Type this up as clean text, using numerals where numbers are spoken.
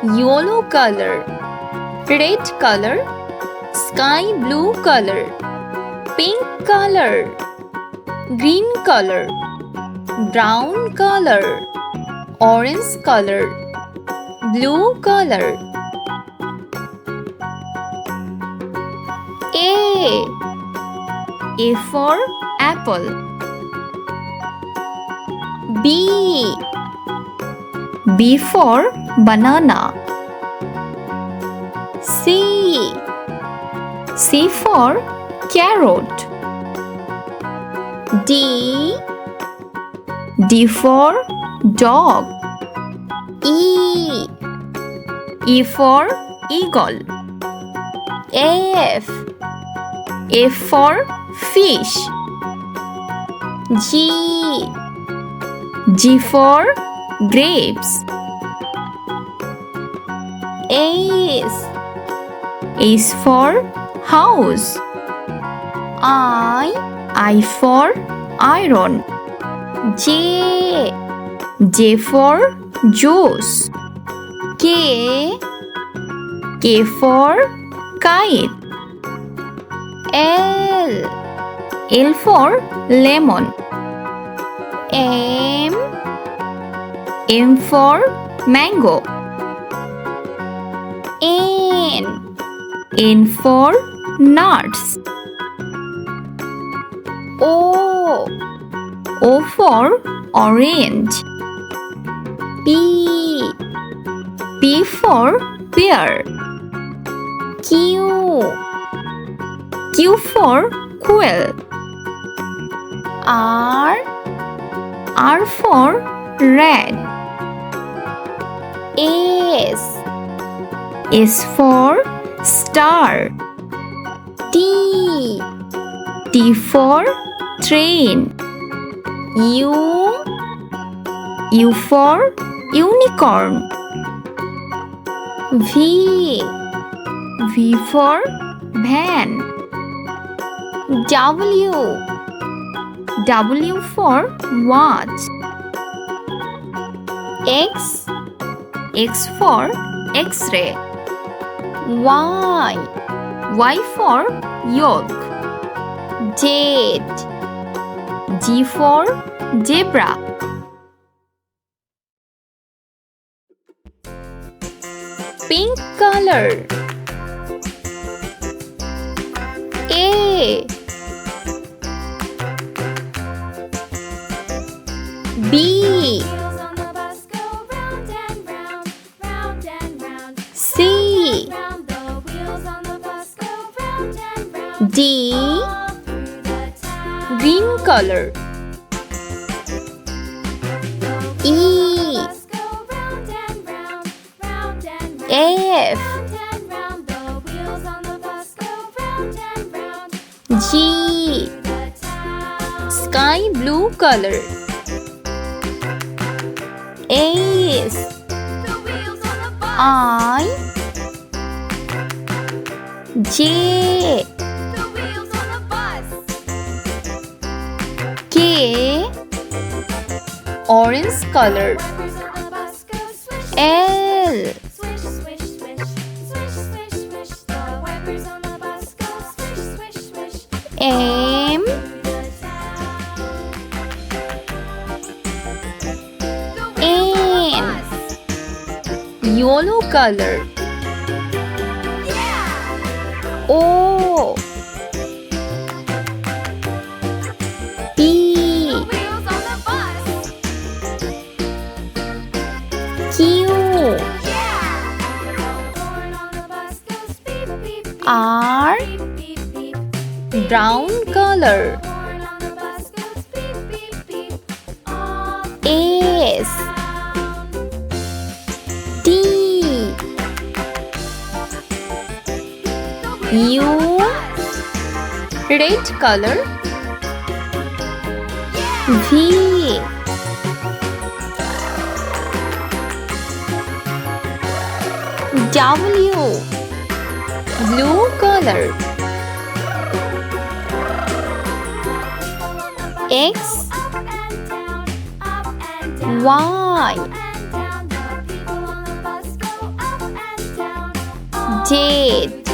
yellow color, red color, sky blue color, pink color, green color, brown color, orange color, blue color. A for apple. B for banana. C for carrot. D for dog. E for eagle. F for fish. G for grapes. H for house. I for iron. J for juice. K for kite. L for lemon. M for mango. N for nuts. O for orange. P for pear. Q for quail. R for red. S for star. T for train. U for unicorn. V for van. W for watch. X for X-ray. Y for yolk. Z G for zebra. Pink color. B C D green color. F G sky blue color. I J K orange color. L M N yellow color. O P Q R brown color. S T U red color. V W blue color. X Y Date.